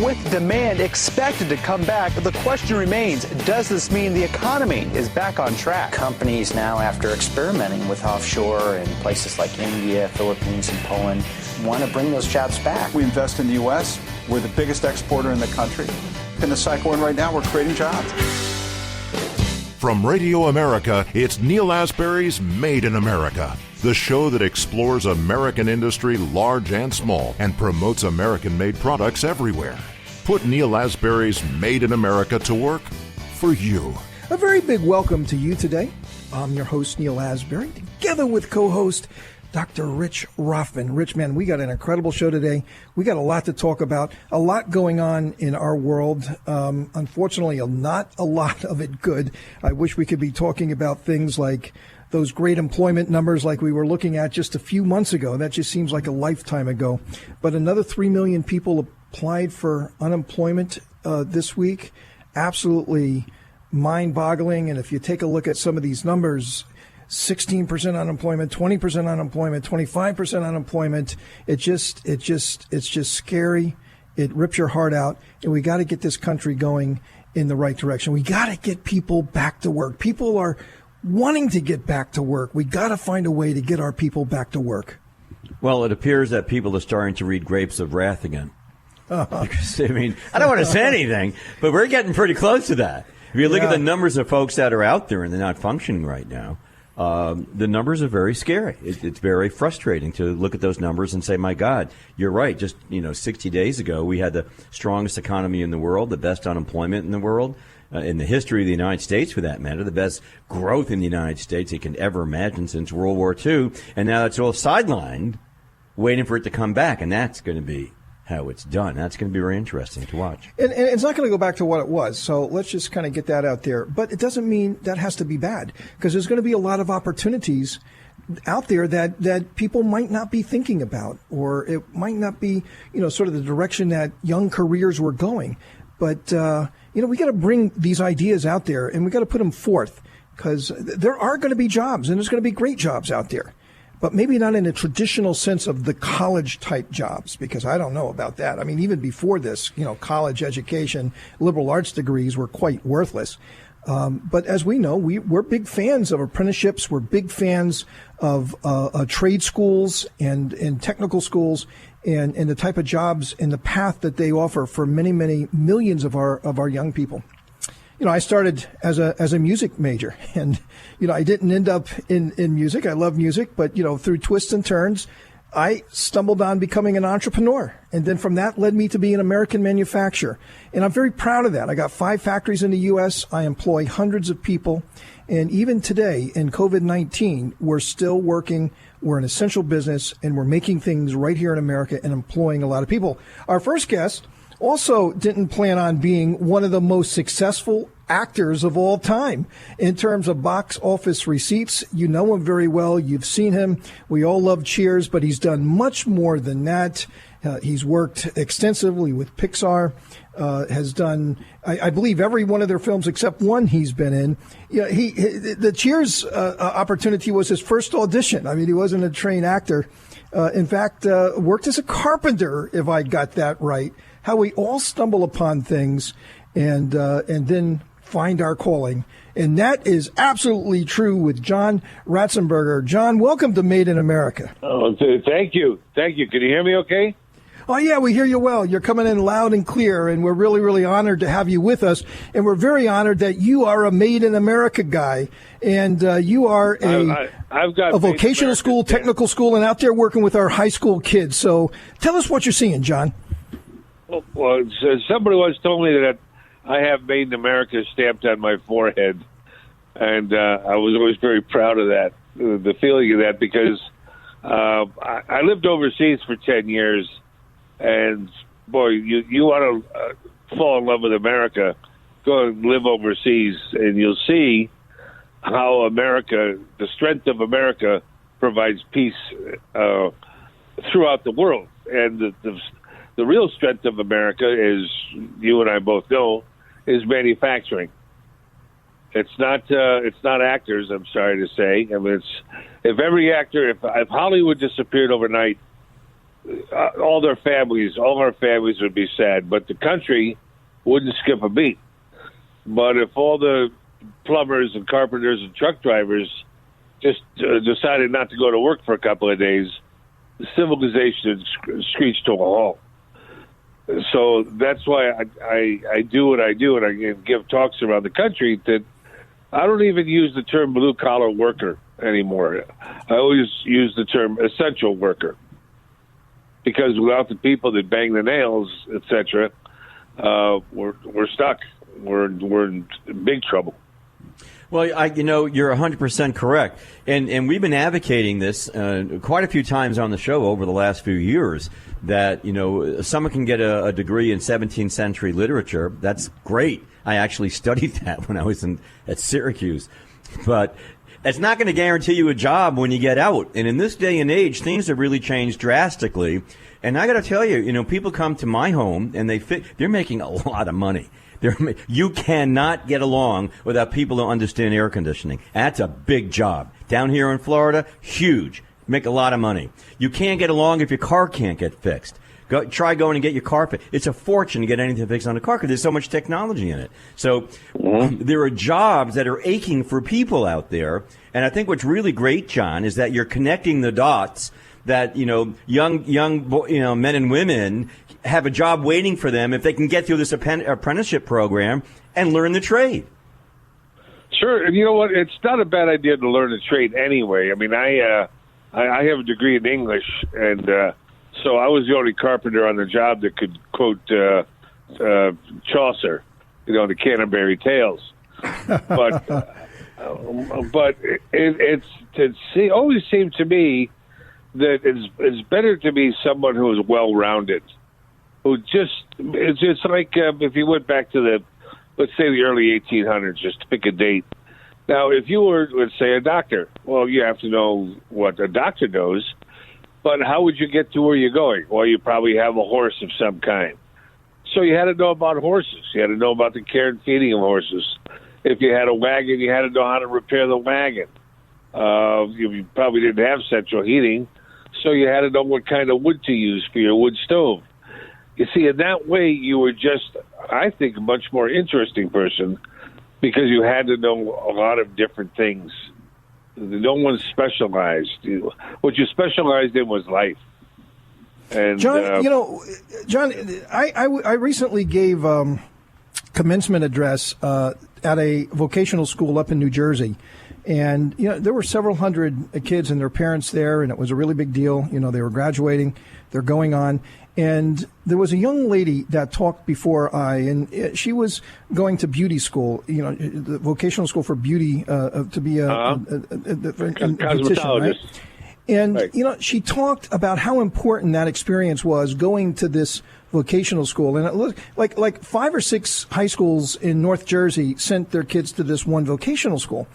with demand expected to come back, the question remains, does this mean the economy is back on track? Companies now, after experimenting with offshore in places like India, Philippines, and Poland, want to bring those jobs back. We invest in the U.S. We're the biggest exporter in the country. In the cycle we're in right now, we're creating jobs. From Radio America, it's Neil Asbury's Made in America, the show that explores American industry, large and small, and promotes American-made products everywhere. Put Neil Asbury's Made in America to work for you. A very big welcome to you today. I'm your host, Neil Asbury, together with co-host Dr. Rich Rothman. Rich, man, we got an incredible show today. We got a lot to talk about, a lot going on in our world. Unfortunately, not a lot of it good. I wish we could be talking about things like those great employment numbers like we were looking at just a few months ago. That just seems like a lifetime ago. But another 3 million people applied for unemployment this week. Absolutely mind-boggling. And if you take a look at some of these numbers, 16% unemployment, 20% unemployment, 25% unemployment. It's just scary. It rips your heart out. And we got to get this country going in the right direction. We got to get people back to work. People are wanting to get back to work. We got to find a way to get our people back to work. Well, it appears that people are starting to read Grapes of Wrath again. Because, I mean, I don't want to say anything, but we're getting pretty close to that. If you look at the numbers of folks that are out there and they're not functioning right now, the numbers are very scary. It's very frustrating to look at those numbers and say, my God, you're right. Just, 60 days ago, we had the strongest economy in the world, the best unemployment in the world, in the history of the United States, for that matter, the best growth in the United States you can ever imagine since World War II. And now it's all sidelined, waiting for it to come back. And that's going to be how it's done. That's going to be very interesting to watch. And it's not going to go back to what it was. So let's just kind of get that out there. But it doesn't mean that has to be bad, because there's going to be a lot of opportunities out there that people might not be thinking about, or it might not be, sort of the direction that young careers were going. But, we got to bring these ideas out there and we got to put them forth, because there are going to be jobs, and there's going to be great jobs out there. But maybe not in a traditional sense of the college-type jobs, because I don't know about that. I mean, even before this, college education, liberal arts degrees were quite worthless. But as we know, we're big fans of apprenticeships. We're big fans of trade schools and technical schools and the type of jobs and the path that they offer for many, many millions of our young people. I started as a music major, and, I didn't end up in music. I love music, but, through twists and turns, I stumbled on becoming an entrepreneur. And then from that led me to be an American manufacturer. And I'm very proud of that. I got 5 factories in the U.S. I employ hundreds of people. And even today in COVID-19, we're still working. We're an essential business, and we're making things right here in America and employing a lot of people. Our first guest also didn't plan on being one of the most successful actors of all time in terms of box office receipts. You know him very well. You've seen him. We all love Cheers, but he's done much more than that. He's worked extensively with Pixar, has done, I believe, every one of their films except one he's been in. The Cheers opportunity was his first audition. I mean, he wasn't a trained actor. In fact, worked as a carpenter, if I got that right. How we all stumble upon things and then find our calling. And that is absolutely true with John Ratzenberger. John, welcome to Made in America. Oh, thank you. Thank you. Can you hear me okay? Oh, yeah, we hear you well. You're coming in loud and clear, and we're really, really honored to have you with us. And we're very honored that you are a Made in America guy, and you are I've got a vocational school, technical school, and out there working with our high school kids. So tell us what you're seeing, John. Well, somebody once told me that I have Made in America stamped on my forehead, and I was always very proud of that, the feeling of that, because I lived overseas for 10 years, and, boy, you want to fall in love with America, go and live overseas, and you'll see how America, the strength of America, provides peace throughout the world. And the real strength of America is, you and I both know, is manufacturing. It's not actors, I'm sorry to say. I mean, if every actor, if Hollywood disappeared overnight, all our families would be sad, but the country wouldn't skip a beat. But if all the plumbers and carpenters and truck drivers just decided not to go to work for a couple of days, the civilization would screech to a halt. So that's why I do what I do, and I give talks around the country that I don't even use the term blue-collar worker anymore. I always use the term essential worker, because without the people that bang the nails, etc., we're stuck. We're in big trouble. Well, you're 100% correct. And we've been advocating this quite a few times on the show over the last few years, that, someone can get a degree in 17th century literature. That's great. I actually studied that when I was at Syracuse. But it's not going to guarantee you a job when you get out. And in this day and age, things have really changed drastically. And I got to tell you, people come to my home and they're making a lot of money. You cannot get along without people who understand air conditioning. That's a big job. Down here in Florida, huge. Make a lot of money. You can't get along if your car can't get fixed. Try going and get your car fixed. It's a fortune to get anything fixed on a car because there's so much technology in it. So there are jobs that are aching for people out there. And I think what's really great, John, is that you're connecting the dots that, young men and women have a job waiting for them if they can get through this apprenticeship program and learn the trade. Sure. And you know what? It's not a bad idea to learn a trade anyway. I mean, I have a degree in English, and so I was the only carpenter on the job that could quote Chaucer, the Canterbury Tales. But it always seemed to me that it's better to be someone who is well-rounded, it's like if you went back to let's say the early 1800s, just to pick a date. Now, if you were, let's say, a doctor, well, you have to know what a doctor knows, but how would you get to where you're going? Well, you probably have a horse of some kind. So you had to know about horses. You had to know about the care and feeding of horses. If you had a wagon, you had to know how to repair the wagon. You probably didn't have central heating, so you had to know what kind of wood to use for your wood stove. You see, in that way, you were just, I think, a much more interesting person because you had to know a lot of different things. No one specialized. What you specialized in was life. And, John, John, I recently gave commencement address at a vocational school up in New Jersey. And, there were several hundred kids and their parents there, and it was a really big deal. They were graduating, they're going on. And there was a young lady that talked before and she was going to beauty school, the vocational school for beauty, to be a beautician, right? And, right. She talked about how important that experience was going to this vocational school. And it looked like 5 or 6 high schools in North Jersey sent their kids to this one vocational school.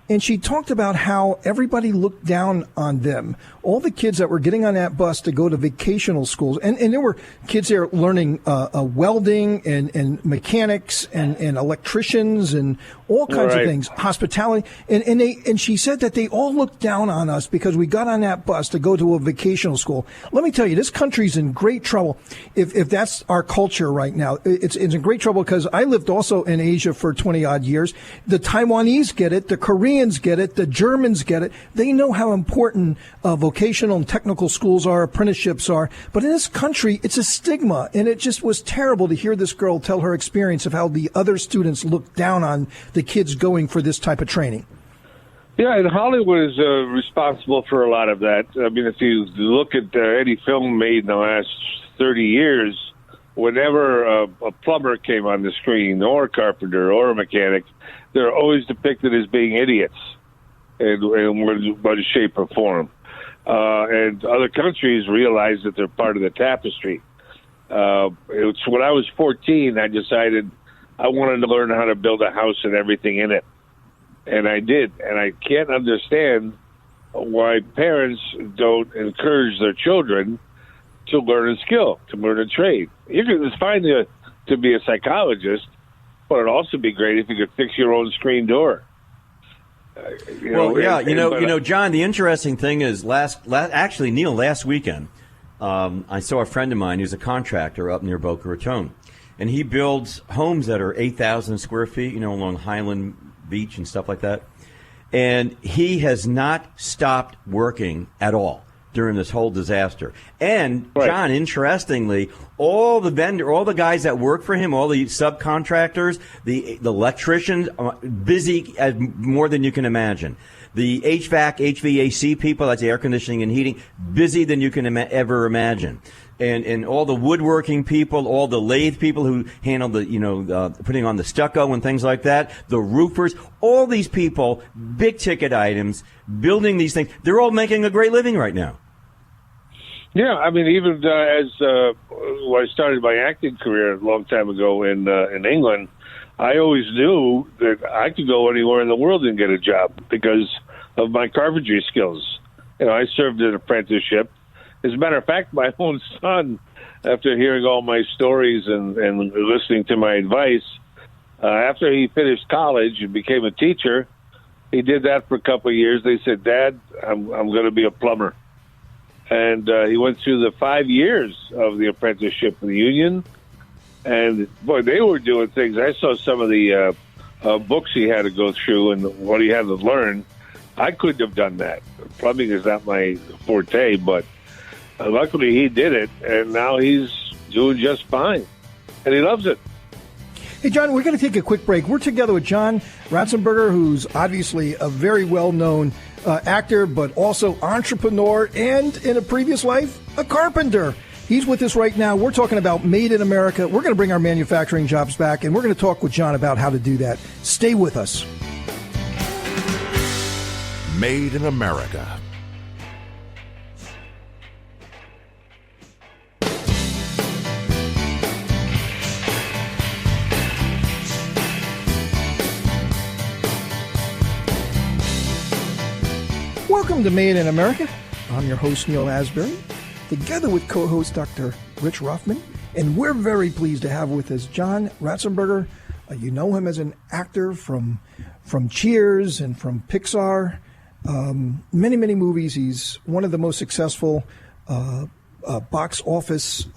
And she talked about how everybody looked down on them. All the kids that were getting on that bus to go to vocational schools. And there were kids there learning welding and mechanics and electricians and all kinds of things, hospitality. And she said that they all looked down on us because we got on that bus to go to a vocational school. Let me tell you, this country's in great trouble if that's our culture right now. It's in great trouble because I lived also in Asia for 20-odd years. The Taiwanese get it. The Koreans get it. The Germans get it. They know how important vocational and technical schools are, apprenticeships are. But in this country, it's a stigma. And it just was terrible to hear this girl tell her experience of how the other students looked down on the kids going for this type of training. Yeah, and Hollywood is responsible for a lot of that. I mean, if you look at any film made in the last 30 years, whenever a plumber came on the screen, or a carpenter, or a mechanic, they're always depicted as being idiots in one shape or form. And other countries realize that they're part of the tapestry. It's when I was 14, I decided I wanted to learn how to build a house and everything in it. And I did. And I can't understand why parents don't encourage their children to learn a skill, to learn a trade. It's fine to be a psychologist, but it'd also be great if you could fix your own screen door. John, the interesting thing is last weekend, I saw a friend of mine who's a contractor up near Boca Raton, and he builds homes that are 8,000 square feet, along Highland Beach and stuff like that. And he has not stopped working at all during this whole disaster. And right. John, interestingly, all the guys that work for him, all the subcontractors, the electricians, busy as more than you can imagine. The HVAC people, that's air conditioning and heating, busy than you can ever imagine. And all the woodworking people, all the lathe people who handle the, putting on the stucco and things like that, the roofers, all these people, big ticket items, building these things, they're all making a great living right now. Yeah, I mean, even when I started my acting career a long time ago in England, I always knew that I could go anywhere in the world and get a job because of my carpentry skills. I served an apprenticeship. As a matter of fact, my own son, after hearing all my stories and listening to my advice, after he finished college and became a teacher, he did that for a couple of years. They said, "Dad, I'm going to be a plumber." And he went through the 5 years of the apprenticeship in the union. And, boy, they were doing things. I saw some of the books he had to go through and what he had to learn. I couldn't have done that. Plumbing is not my forte, but luckily he did it, and now he's doing just fine. And he loves it. Hey, John, we're going to take a quick break. We're together with John Ratzenberger, who's obviously a very well-known actor, but also entrepreneur, and in a previous life, a carpenter. He's with us right now. We're talking about Made in America. We're going to bring our manufacturing jobs back, and we're going to talk with John about how to do that. Stay with us. Made in America. Welcome to Made in America. I'm your host, Neil Asbury, together with co-host Dr. Rich Ruffman, and we're very pleased to have with us John Ratzenberger. You know him as an actor from Cheers and from Pixar. Many, many movies. He's one of the most successful box office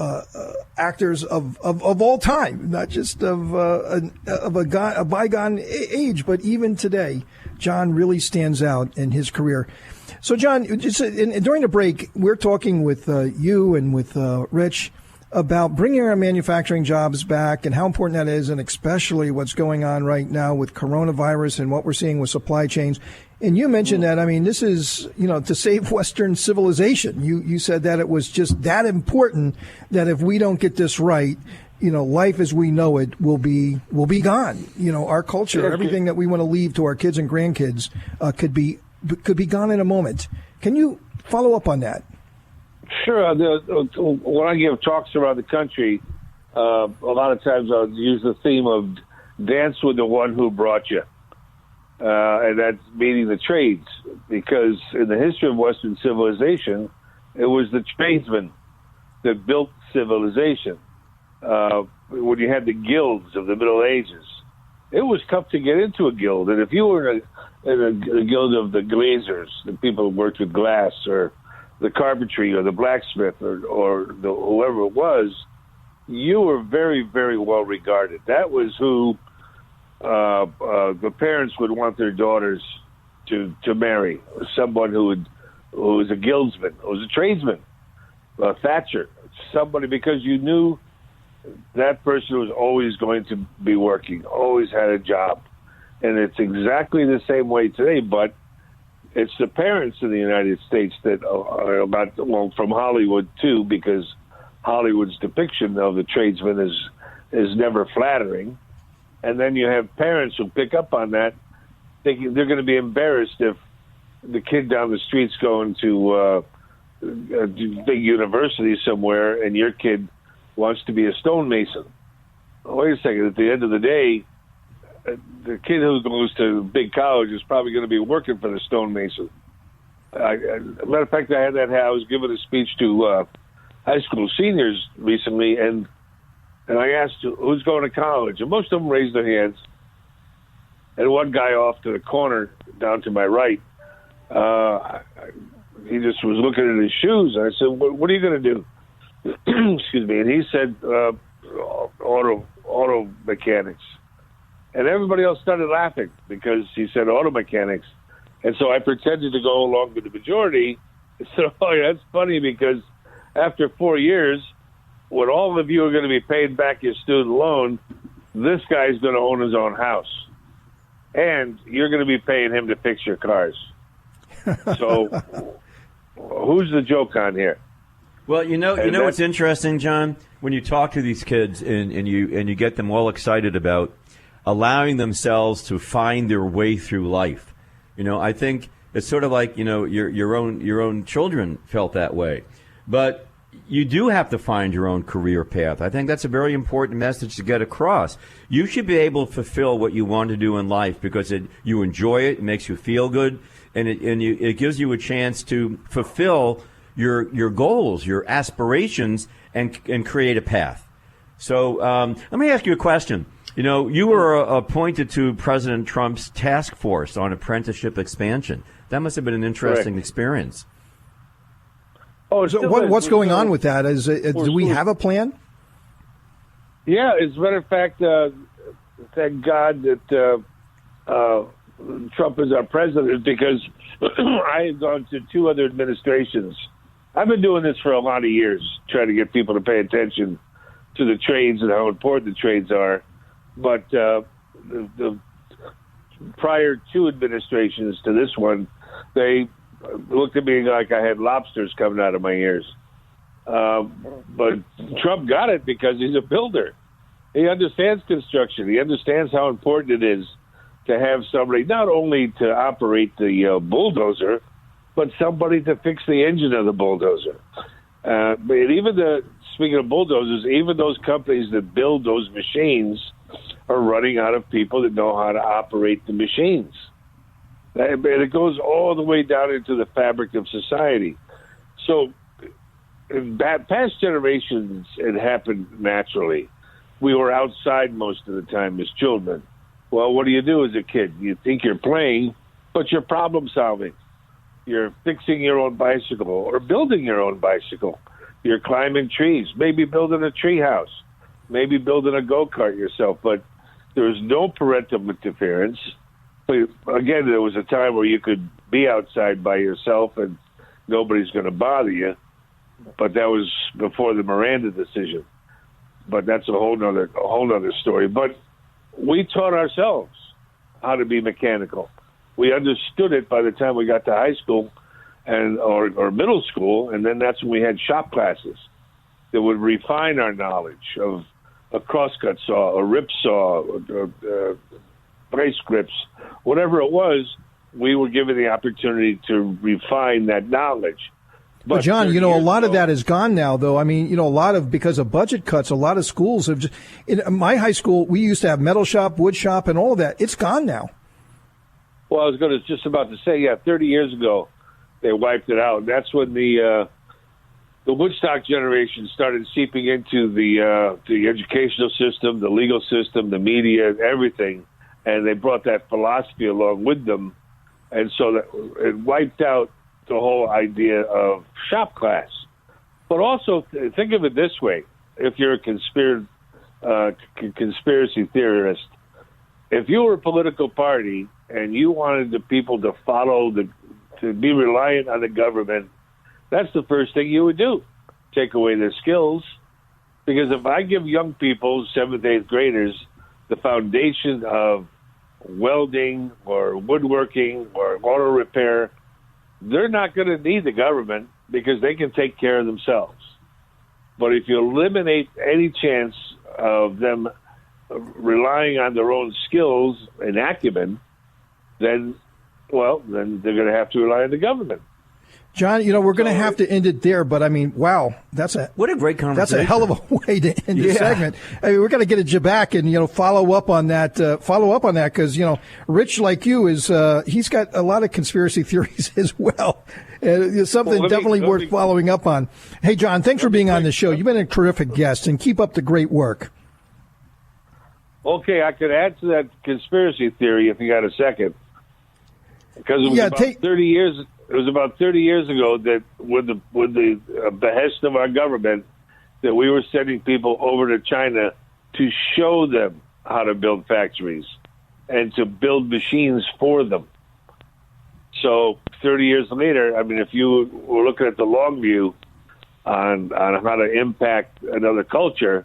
actors of all time, not just of a bygone age, but even today. John really stands out in his career. So, John, during the break, we're talking with you and with Rich about bringing our manufacturing jobs back and how important that is, and especially what's going on right now with coronavirus and what we're seeing with supply chains. And you mentioned that, this is, to save Western civilization. You said that it was just that important that if we don't get this right, life as we know it will be gone. Our culture, everything that we want to leave to our kids and grandkids could be gone in a moment. Can you follow up on that? Sure. When I give talks around the country, a lot of times I'll use the theme of dance with the one who brought you. And that's meaning the trades, because in the history of Western civilization, it was the tradesmen that built civilization. When you had the guilds of the Middle Ages, it was tough to get into a guild. And if you were in a guild of the glaziers, the people who worked with glass, or the carpentry, or the blacksmith, or whoever it was, you were very, very well regarded. That was who the parents would want their daughters to marry, someone who was a guildsman, who was a tradesman, a thatcher, somebody, because you knew that person was always going to be working, always had a job. And it's exactly the same way today, but it's the parents in the United States that are about, from Hollywood too, because Hollywood's depiction of the tradesman is never flattering. And then you have parents who pick up on that, thinking they're going to be embarrassed if the kid down the street's going to a big university somewhere and your kid wants to be a stonemason. Wait a second. At the end of the day, the kid who goes to big college is probably going to be working for the stonemason. Matter of fact, I was giving a speech to high school seniors recently, and I asked who's going to college, and most of them raised their hands. And one guy off to the corner, down to my right, he just was looking at his shoes, and I said, "What are you going to do?" excuse me, and he said auto mechanics. And everybody else started laughing because he said auto mechanics. And so I pretended to go along with the majority. So that's funny because after 4 years, when all of you are going to be paying back your student loan, this guy's going to own his own house. And you're going to be paying him to fix your cars. So who's the joke on here? Well, you know what's interesting, John? When you talk to these kids and you get them all excited about allowing themselves to find their way through life. I think it's sort of like, your own children felt that way. But you do have to find your own career path. I think that's a very important message to get across. You should be able to fulfill what you want to do in life because you enjoy it, it makes you feel good, and it gives you a chance to fulfill your goals, your aspirations, and create a path. So let me ask you a question. You were appointed to President Trump's task force on apprenticeship expansion. That must have been an interesting experience. Oh, so what's going on with that? Do we have a plan? Yeah, as a matter of fact, thank God that Trump is our president because I have gone to 2 other administrations. I've been doing this for a lot of years, trying to get people to pay attention to the trades and how important the trades are. But the prior 2 administrations to this one, they looked at me like I had lobsters coming out of my ears. But Trump got it because he's a builder. He understands construction. He understands how important it is to have somebody not only to operate the bulldozer, but somebody to fix the engine of the bulldozer. But even speaking of bulldozers, even those companies that build those machines are running out of people that know how to operate the machines. And it goes all the way down into the fabric of society. So in past generations, it happened naturally. We were outside most of the time as children. Well, what do you do as a kid? You think you're playing, but you're problem solving. You're fixing your own bicycle or building your own bicycle. You're climbing trees, maybe building a tree house, maybe building a go-kart yourself. But there's no parental interference. But again, there was a time where you could be outside by yourself and nobody's going to bother you. But that was before the Miranda decision. But that's a whole nother story. But we taught ourselves how to be mechanical. We understood it by the time we got to high school or middle school, and then that's when we had shop classes that would refine our knowledge of a crosscut saw, a rip saw, brace grips, whatever it was. We were given the opportunity to refine that knowledge. But John, a lot of that is gone now, though. I mean, because of budget cuts, a lot of schools have just, in my high school, we used to have metal shop, wood shop, and all of that. It's gone now. Well, I was just about to say, 30 years ago, they wiped it out. That's when the Woodstock generation started seeping into the educational system, the legal system, the media, everything, and they brought that philosophy along with them, and so that it wiped out the whole idea of shop class. But also think of it this way: if you're a conspiracy theorist, if you were a political party and you wanted the people to to be reliant on the government, that's the first thing you would do. Take away their skills. Because if I give young people, 7th, 8th graders, the foundation of welding or woodworking or auto repair, they're not going to need the government because they can take care of themselves. But if you eliminate any chance of them relying on their own skills and acumen, then they're going to have to rely on the government. John, we're going to have to end it there, but I mean, wow, what a great conversation. That's a hell of a way to end the segment. I mean, we're going to get you back and follow up on that because Rich, like you, he's got a lot of conspiracy theories as well. Something definitely worth following up on. Hey, John, thanks for being on the show. You've been a terrific guest, and keep up the great work. Okay, I could add to that conspiracy theory if you got a second. Because it was about 30 years. It was about 30 years ago that, with the behest of our government, that we were sending people over to China to show them how to build factories and to build machines for them. So 30 years later, I mean, if you were looking at the long view on how to impact another culture,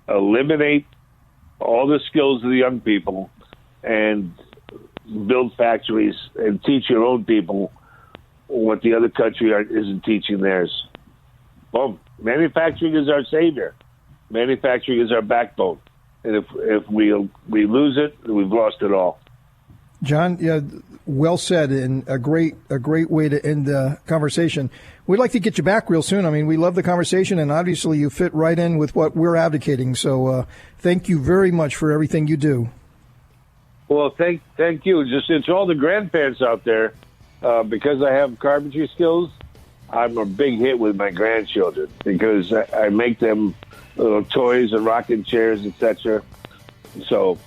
eliminate all the skills of the young people and build factories and teach your own people what the other country isn't teaching theirs. Boom. Manufacturing is our savior. Manufacturing is our backbone. And if we lose it, we've lost it all. John, yeah, well said, and a great way to end the conversation. We'd like to get you back real soon. I mean, we love the conversation, and obviously you fit right in with what we're advocating. So thank you very much for everything you do. Well, thank you. Just to all the grandparents out there, because I have carpentry skills, I'm a big hit with my grandchildren because I make them little toys and rocking chairs, etc. So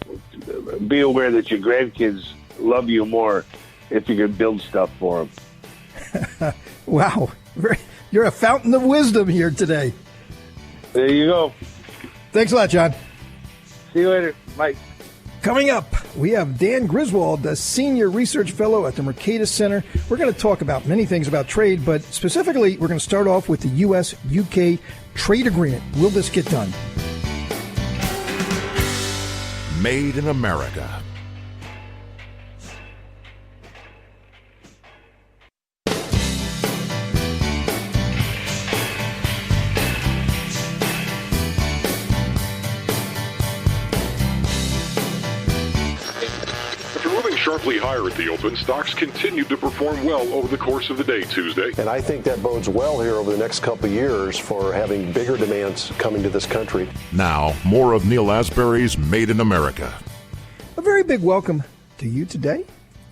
be aware that your grandkids love you more if you can build stuff for them. Wow. You're a fountain of wisdom here today. There you go. Thanks a lot, John. See you later. Bye. Coming up, we have Dan Griswold, the Senior Research Fellow at the Mercatus Center. We're going to talk about many things about trade, but specifically, we're going to start off with the U.S.-UK trade agreement. Will this get done? Made in America. Sharply higher at the open, stocks continued to perform well over the course of the day Tuesday. And I think that bodes well here over the next couple of years for having bigger demands coming to this country. Now, more of Neil Asbury's Made in America. A very big welcome to you today.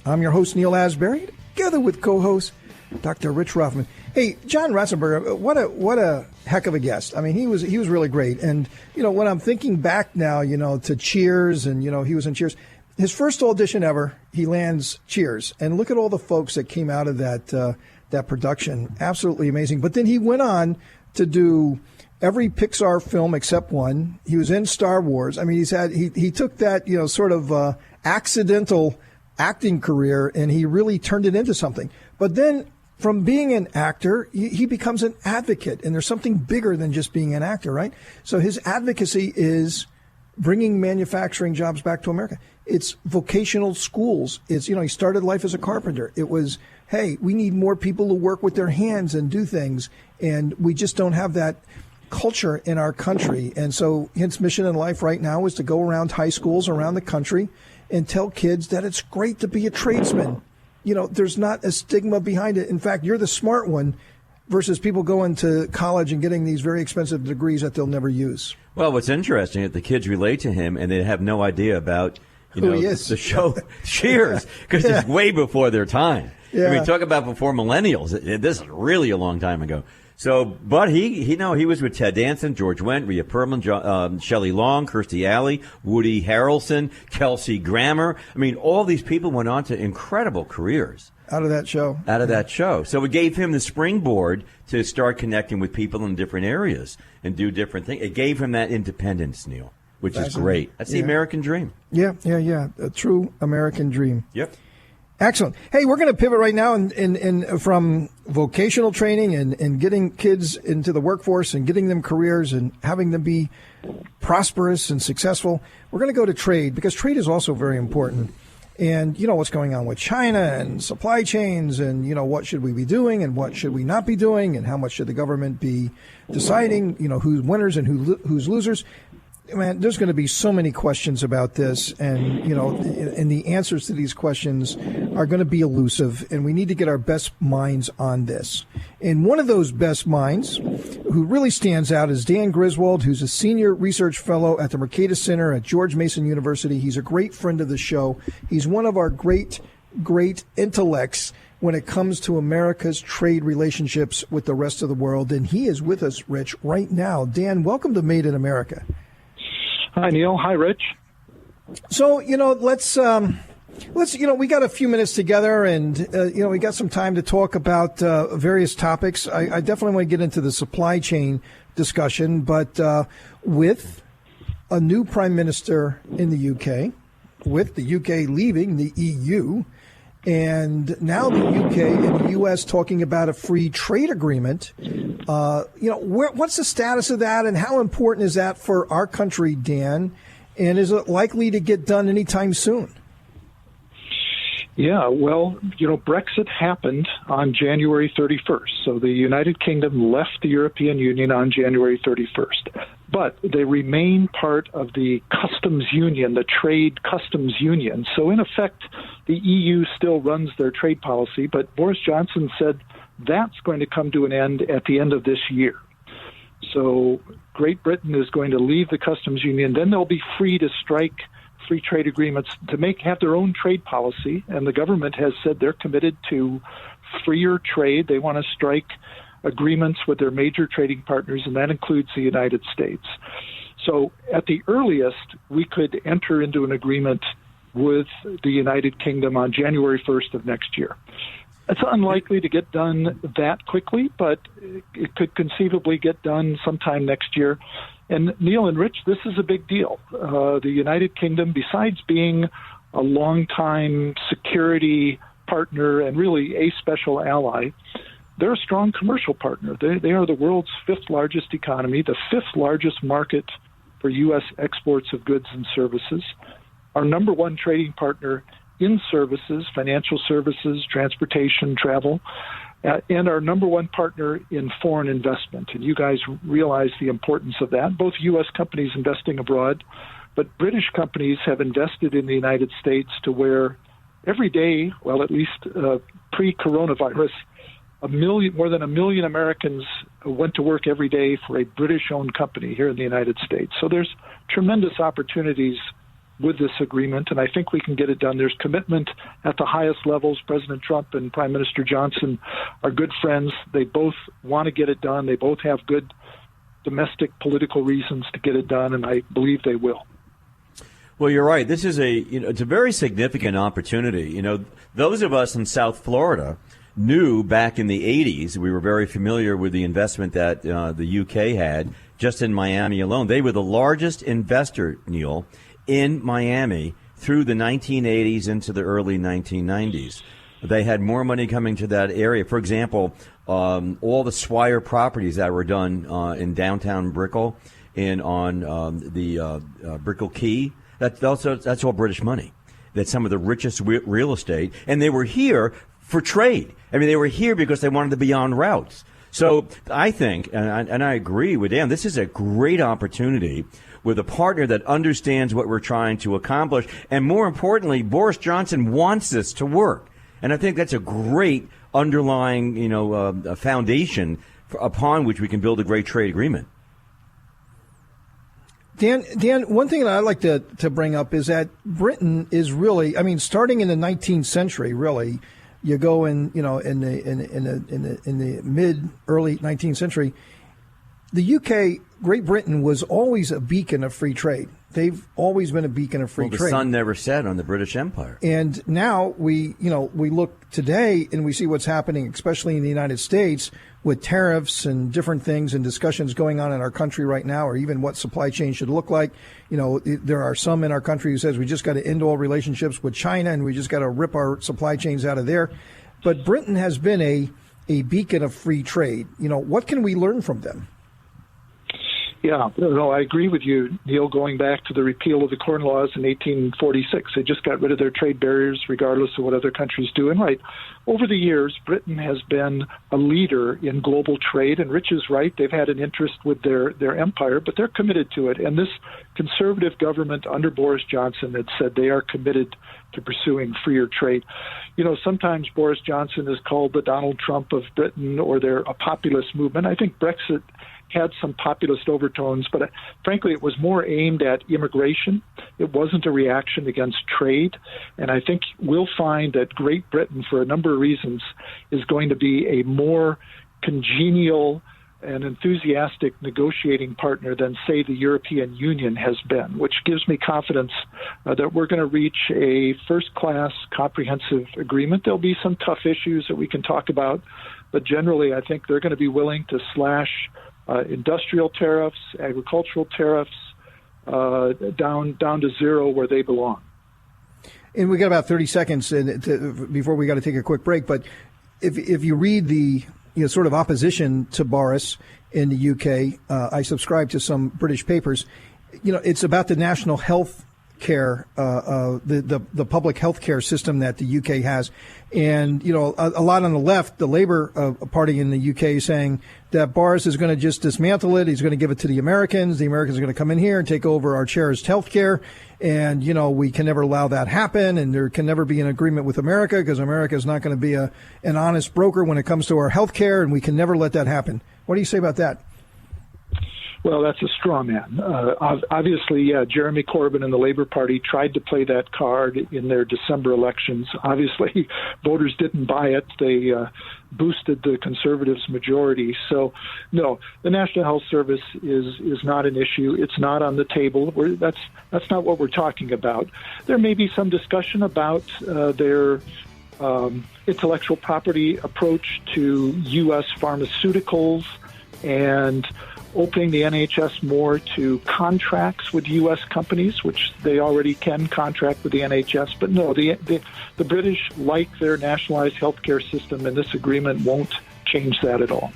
I'm your host, Neil Asbury, together with co-host Dr. Rich Rothman. Hey, John Ratzenberger, what a heck of a guest. I mean, he was really great. And, when I'm thinking back now, to Cheers and, he was in Cheers. His first audition ever, he lands Cheers. And look at all the folks that came out of that production. Absolutely amazing. But then he went on to do every Pixar film except one. He was in Star Wars. I mean, he took that, sort of accidental acting career and he really turned it into something. But then from being an actor, he becomes an advocate. And there's something bigger than just being an actor, right? So his advocacy is bringing manufacturing jobs back to America. It's vocational schools. It's, he started life as a carpenter. It was, hey, we need more people who work with their hands and do things. And we just don't have that culture in our country. And so his mission in life right now is to go around high schools around the country and tell kids that it's great to be a tradesman. There's not a stigma behind it. In fact, you're the smart one versus people going to college and getting these very expensive degrees that they'll never use. Well, what's interesting is the kids relate to him and they have no idea about who he is. The show Cheers, because it's way before their time. Yeah. I mean, talk about before millennials. This is really a long time ago. So, but he was with Ted Danson, George Wendt, Rhea Perlman, Shelley Long, Kirstie Alley, Woody Harrelson, Kelsey Grammer. I mean, all these people went on to incredible careers. Out of that show. So it gave him the springboard to start connecting with people in different areas and do different things. It gave him that independence, Neil, which is great. That's the American dream. Yeah. A true American dream. Yep. Excellent. Hey, we're going to pivot right now from vocational training and getting kids into the workforce and getting them careers and having them be prosperous and successful. We're going to go to trade because trade is also very important. And what's going on with China and supply chains and, what should we be doing and what should we not be doing and how much should the government be deciding, who's winners and who's losers. Man, there's going to be so many questions about this, and and the answers to these questions are going to be elusive, and we need to get our best minds on this. And one of those best minds who really stands out is Dan Griswold, who's a senior research fellow at the Mercatus Center at George Mason University. He's a great friend of the show. He's one of our great intellects when it comes to America's trade relationships with the rest of the world, and he is with us, Rich, right now. Dan, welcome to Made in America. Hi, Neil. Hi, Rich. So, let's Let's, we got a few minutes together, and, we got some time to talk about various topics. I definitely want to get into the supply chain discussion, but with a new prime minister in the UK, with the UK leaving the EU, and now the UK and the US talking about a free trade agreement, what's the status of that, and how important is that for our country, Dan? And is it likely to get done anytime soon? Yeah, well, Brexit happened on January 31st. So the United Kingdom left the European Union on January 31st. But they remain part of the customs union, the trade customs union. So in effect, the EU still runs their trade policy, but Boris Johnson said that's going to come to an end at the end of this year. So Great Britain is going to leave the customs union. Then they'll be free to strike free trade agreements to have their own trade policy, and the government has said they're committed to freer trade. They want to strike agreements with their major trading partners, and that includes the United States. So at the earliest, we could enter into an agreement with the United Kingdom on January 1st of next year. It's unlikely to get done that quickly, but it could conceivably get done sometime next year. And Neil and Rich, this is a big deal. The United Kingdom, besides being a longtime security partner and really a special ally, they're a strong commercial partner. They are the world's fifth largest economy, the fifth largest market for U.S. exports of goods and services, our number one trading partner in services, financial services, transportation, travel, and our number one partner in foreign investment. And you guys realize the importance of that. Both U.S. companies investing abroad, but British companies have invested in the United States to where every day, well, at least pre-coronavirus, more than a million Americans went to work every day for a British-owned company here in the United States. So there's tremendous opportunities with this agreement, and I think we can get it done. There's commitment at the highest levels. President Trump and Prime Minister Johnson are good friends. They both want to get it done. They both have good domestic political reasons to get it done, and I believe they will. Well, you're right. This is it's a very significant opportunity. Those of us in South Florida knew back in the 80s, we were very familiar with the investment that the UK had just in Miami alone. They were the largest investor, Neil, in Miami through the 1980s into the early 1990s. They had more money coming to that area. For example, all the Swire properties that were done in downtown Brickell and on the Brickell Key, that's all British money. That's some of the richest real estate. And they were here for trade. I mean, they were here because they wanted to be on routes. So I think, and I agree with Dan, this is a great opportunity with a partner that understands what we're trying to accomplish. And more importantly, Boris Johnson wants this to work. And I think that's a great underlying, foundation upon which we can build a great trade agreement. Dan, one thing that I like to bring up is that Britain is really, starting in the 19th century, really, you go in the early 19th century, the UK, Great Britain, was always a beacon of free trade. They've always been a beacon of free trade. The sun never set on the British Empire. And now we look today and we see what's happening, especially in the United States, with tariffs and different things and discussions going on in our country right now, or even what supply chain should look like. There are some in our country who says we just got to end all relationships with China and we just got to rip our supply chains out of there. But Britain has been a beacon of free trade. What can we learn from them? Yeah, no, I agree with you, Neil, going back to the repeal of the Corn Laws in 1846. They just got rid of their trade barriers regardless of what other countries do. And right, over the years, Britain has been a leader in global trade, and Rich is right. They've had an interest with their empire, but they're committed to it. And this conservative government under Boris Johnson had said they are committed to pursuing freer trade. Sometimes Boris Johnson is called the Donald Trump of Britain, or they're a populist movement. I think Brexit had some populist overtones, but frankly, it was more aimed at immigration. It wasn't a reaction against trade. And I think we'll find that Great Britain, for a number of reasons, is going to be a more congenial an enthusiastic negotiating partner than, say, the European Union has been, which gives me confidence that we're going to reach a first-class comprehensive agreement. There'll be some tough issues that we can talk about, but generally I think they're going to be willing to slash industrial tariffs, agricultural tariffs, down to zero where they belong. And we got about 30 seconds before we got to take a quick break, but if you read the sort of opposition to Boris in the UK. I subscribe to some British papers. It's about the national health care, the public health care system that the UK has. And, a lot on the left, the Labour Party in the UK is saying that Boris is going to just dismantle it. He's going to give it to the Americans. The Americans are going to come in here and take over our cherished health care. And, we can never allow that happen. And there can never be an agreement with America because America is not going to be an honest broker when it comes to our health care. And we can never let that happen. What do you say about that? Well, that's a straw man. Obviously, Jeremy Corbyn and the Labour Party tried to play that card in their December elections. Obviously, voters didn't buy it. They boosted the Conservatives' majority. So, no, the National Health Service is not an issue. It's not on the table. That's not what we're talking about. There may be some discussion about their intellectual property approach to U.S. pharmaceuticals and opening the NHS more to contracts with U.S. companies, which they already can contract with the NHS. But no, the British like their nationalized healthcare system, and this agreement won't change that at all.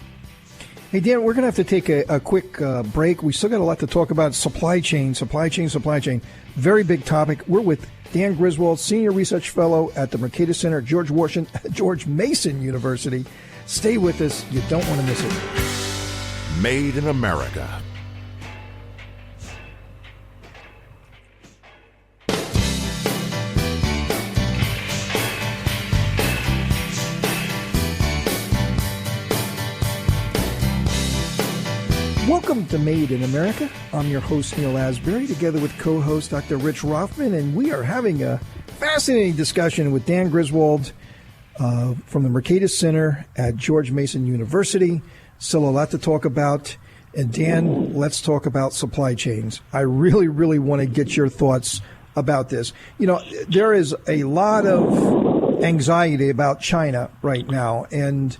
Hey, Dan, we're going to have to take a quick break. We still got a lot to talk about. Supply chain. Very big topic. We're with Dan Griswold, Senior Research Fellow at the Mercatus Center, George Mason University. Stay with us. You don't want to miss it. Made in America. Welcome to Made in America. I'm your host, Neil Asbury, together with co-host Dr. Rich Rothman, and we are having a fascinating discussion with Dan Griswold from the Mercatus Center at George Mason University. Still a lot to talk about. And Dan, let's talk about supply chains. I really, really want to get your thoughts about this. There is a lot of anxiety about China right now. And,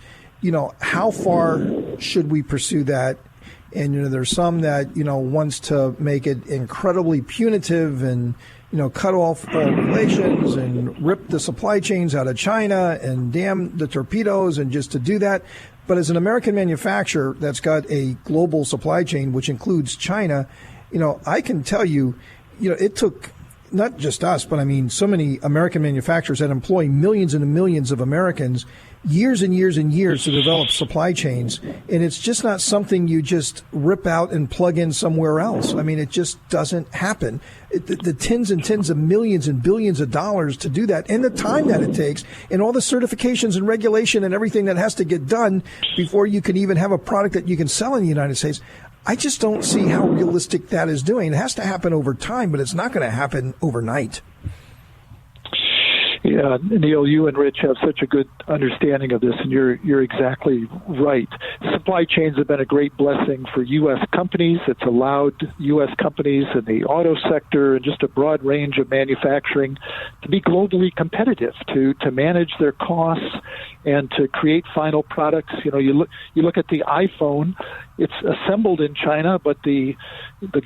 how far should we pursue that? And, there's some that, wants to make it incredibly punitive and, cut off all relations and rip the supply chains out of China and damn the torpedoes and just to do that. But as an American manufacturer that's got a global supply chain, which includes China, I can tell you, it took not just us, but I mean so many American manufacturers that employ millions and millions of Americans years and years and years to develop supply chains. And it's just not something you just rip out and plug in somewhere else. I mean, it just doesn't happen. The tens and tens of millions and billions of dollars to do that, and the time that it takes, and all the certifications and regulation and everything that has to get done before you can even have a product that you can sell in the United States. I just don't see how realistic that is doing. It has to happen over time, but it's not going to happen overnight. Yeah, Neil, you and Rich have such a good understanding of this, and you're exactly right. Supply chains have been a great blessing for U.S. companies. It's allowed U.S. companies in the auto sector and just a broad range of manufacturing to be globally competitive, to manage their costs and to create final products. You look at the iPhone. It's assembled in China, but the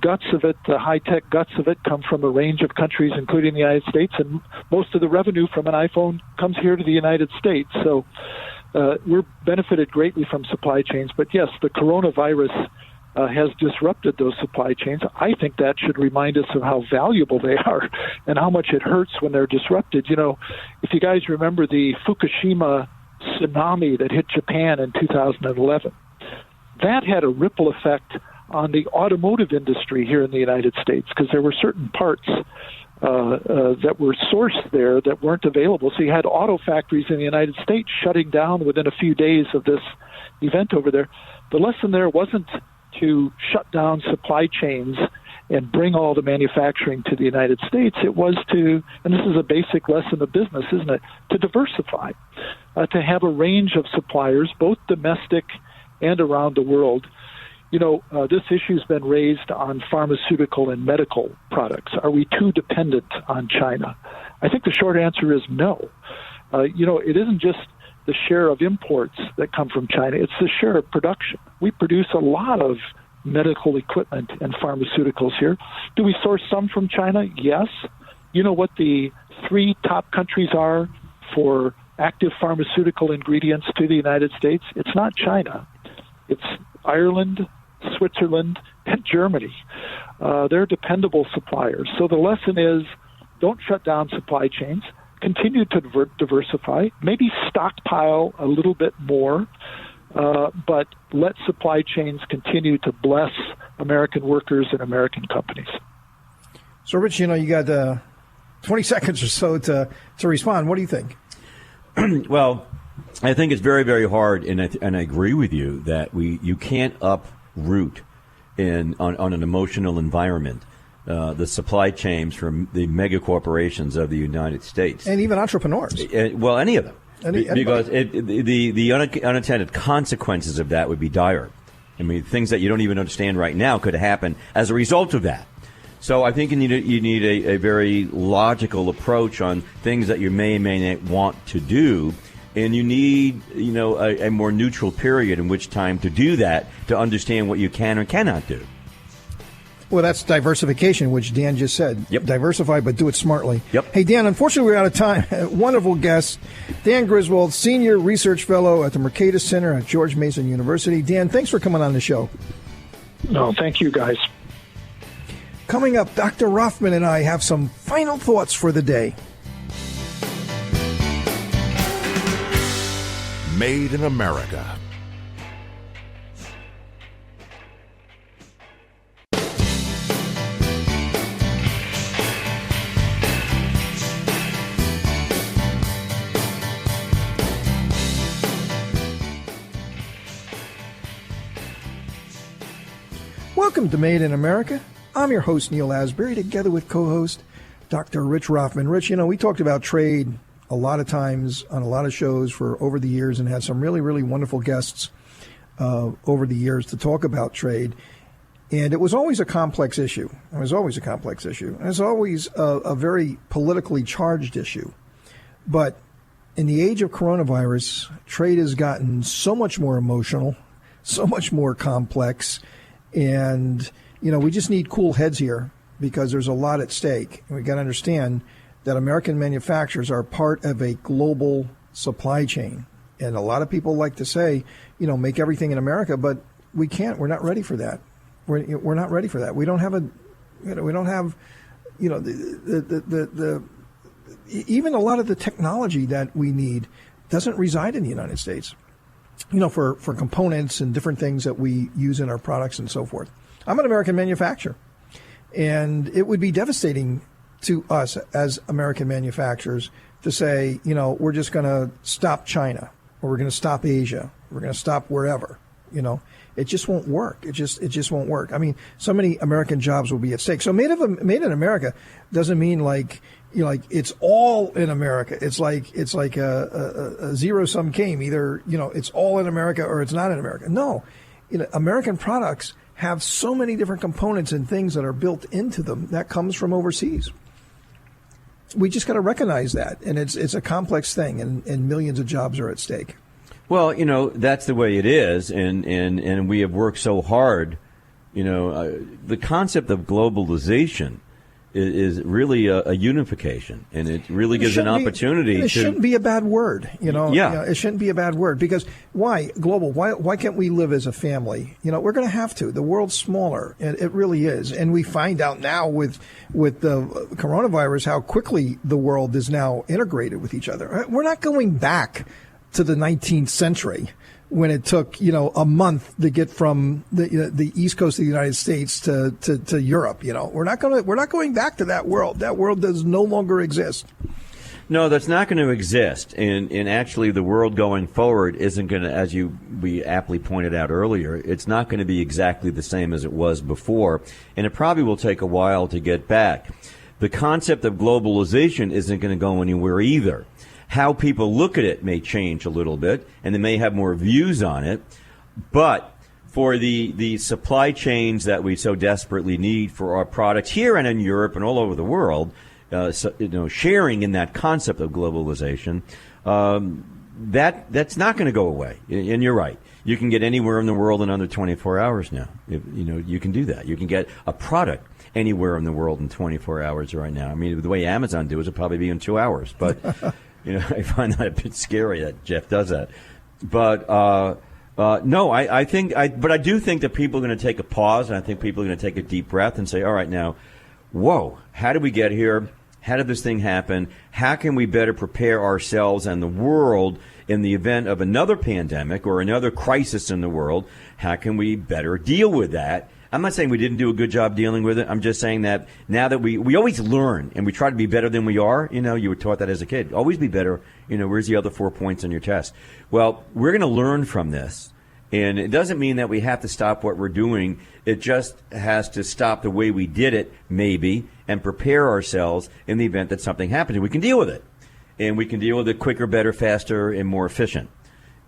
guts of it, the high-tech guts of it, come from a range of countries, including the United States, and most of the revenue from an iPhone comes here to the United States. So we're benefited greatly from supply chains. But yes, the coronavirus has disrupted those supply chains. I think that should remind us of how valuable they are and how much it hurts when they're disrupted. If you guys remember the Fukushima tsunami that hit Japan in 2011, that had a ripple effect on the automotive industry here in the United States because there were certain parts that were sourced there that weren't available. So you had auto factories in the United States shutting down within a few days of this event over there. The lesson there wasn't to shut down supply chains and bring all the manufacturing to the United States. It was to, and this is a basic lesson of business, isn't it, to diversify, to have a range of suppliers, both domestic and around the world. This issue's been raised on pharmaceutical and medical products. Are we too dependent on China? I think the short answer is no. It isn't just the share of imports that come from China. It's the share of production. We produce a lot of medical equipment and pharmaceuticals here. Do we source some from China? Yes. You know what the 3 top countries are for active pharmaceutical ingredients to the United States? It's not China. It's Ireland, Switzerland, and Germany. They're dependable suppliers. So the lesson is, don't shut down supply chains. Continue to diversify. Maybe stockpile a little bit more, but let supply chains continue to bless American workers and American companies. So, Rich, you got 20 seconds or so to respond. What do you think? Well, I think it's very, very hard, and I agree with you that you can't uproot on an emotional environment the supply chains from the mega corporations of the United States, and even entrepreneurs. Well, any of them, because the unintended consequences of that would be dire. I mean, things that you don't even understand right now could happen as a result of that. So I think you need a very logical approach on things that you may not want to do. And you need, a more neutral period in which time to do that, to understand what you can or cannot do. Well, that's diversification, which Dan just said. Yep. Diversify, but do it smartly. Yep. Hey, Dan, unfortunately, we're out of time. Wonderful guest, Dan Griswold, Senior Research Fellow at the Mercatus Center at George Mason University. Dan, thanks for coming on the show. No, thank you, guys. Coming up, Dr. Rothman and I have some final thoughts for the day. Made in America. Welcome to Made in America. I'm your host, Neil Asbury, together with co-host Dr. Rich Rothman. Rich, we talked about trade a lot of times on a lot of shows for over the years and had some really, really wonderful guests over the years to talk about trade. And it was always a complex issue. It was always a complex issue. And it's always a very politically charged issue. But in the age of coronavirus, trade has gotten so much more emotional, so much more complex. And, we just need cool heads here because there's a lot at stake. And we got to understand that American manufacturers are part of a global supply chain. And a lot of people like to say, make everything in America, but we can't. We're not ready for that. We're not ready for that. We don't have even a lot of the technology that we need doesn't reside in the United States, for components and different things that we use in our products and so forth. I'm an American manufacturer, and it would be devastating to us as American manufacturers to say, we're just going to stop China, or we're going to stop Asia, we're going to stop wherever. It just won't work. It just won't work. I mean, so many American jobs will be at stake. So made in America doesn't mean like it's all in America. It's like a zero sum game. Either it's all in America or it's not in America. No, American products have so many different components and things that are built into them that comes from overseas. We just got to recognize that, and it's a complex thing, and millions of jobs are at stake. Well, that's the way it is, and we have worked so hard. The concept of globalization is really a unification, and it really gives an opportunity to... It shouldn't be a bad word, Yeah. It shouldn't be a bad word, because why global? Why can't we live as a family? We're going to have to. The world's smaller, and it really is. And we find out now with the coronavirus how quickly the world is now integrated with each other. We're not going back to the 19th century when it took, a month to get from the East Coast of the United States to Europe. We're not going back to that world. That world does no longer exist. No, that's not going to exist. And actually the world going forward isn't going to, as we aptly pointed out earlier, it's not going to be exactly the same as it was before. And it probably will take a while to get back. The concept of globalization isn't going to go anywhere either. How people look at it may change a little bit, and they may have more views on it. But for the supply chains that we so desperately need for our products here and in Europe and all over the world, sharing in that concept of globalization, that's not going to go away. And you're right. You can get anywhere in the world in under 24 hours now. You can do that. You can get a product anywhere in the world in 24 hours right now. I mean, the way Amazon do it, it'll probably be in 2 hours. But I find that a bit scary that Jeff does that. But no, I do think that people are going to take a pause, and I think people are going to take a deep breath and say, all right, now, whoa, how did we get here? How did this thing happen? How can we better prepare ourselves and the world in the event of another pandemic or another crisis in the world? How can we better deal with that? I'm not saying we didn't do a good job dealing with it. I'm just saying that now that we always learn and we try to be better than we are. You were taught that as a kid. Always be better. Where's the other 4 points on your test? Well, we're going to learn from this. And it doesn't mean that we have to stop what we're doing. It just has to stop the way we did it, maybe, and prepare ourselves in the event that something happens. And we can deal with it. And we can deal with it quicker, better, faster, and more efficient.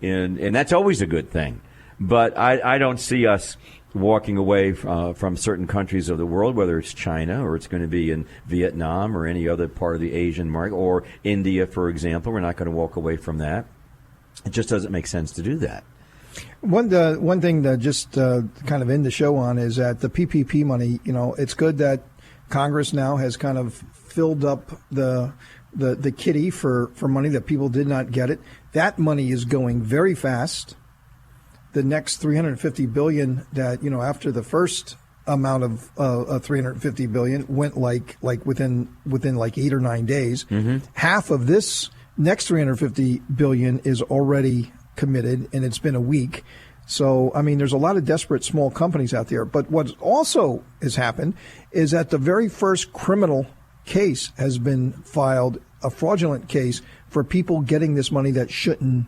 And that's always a good thing. But I don't see us walking away from certain countries of the world, whether it's China or it's going to be in Vietnam or any other part of the Asian market, or India, for example. We're not going to walk away from that. It just doesn't make sense to do that. One thing to just kind of end the show on is that the PPP money, it's good that Congress now has kind of filled up the kitty for money that people did not get it. That money is going very fast. The next $350 billion that, after the first amount of $350 billion went like within 8 or 9 days. Mm-hmm. Half of this next $350 billion is already committed, and it's been a week. So, I mean, there's a lot of desperate small companies out there. But what also has happened is that the very first criminal case has been filed, a fraudulent case for people getting this money that shouldn't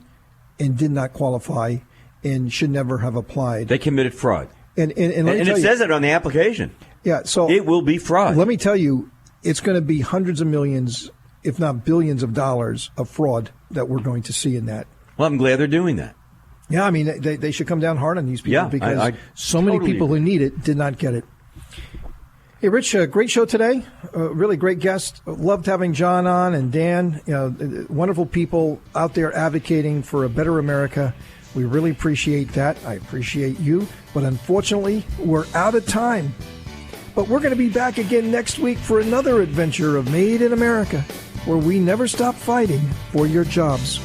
and did not qualify and should never have applied. They committed fraud. And it says it on the application. Yeah, so it will be fraud. Let me tell you, it's going to be hundreds of millions, if not billions of dollars of fraud that we're going to see in that. Well, I'm glad they're doing that. Yeah, I mean, they should come down hard on these people because I so many totally people who need it did not get it. Hey, Rich, great show today. Really great guest. Loved having John on and Dan. Wonderful people out there advocating for a better America. We really appreciate that. I appreciate you. But unfortunately, we're out of time. But we're going to be back again next week for another adventure of Made in America, where we never stop fighting for your jobs.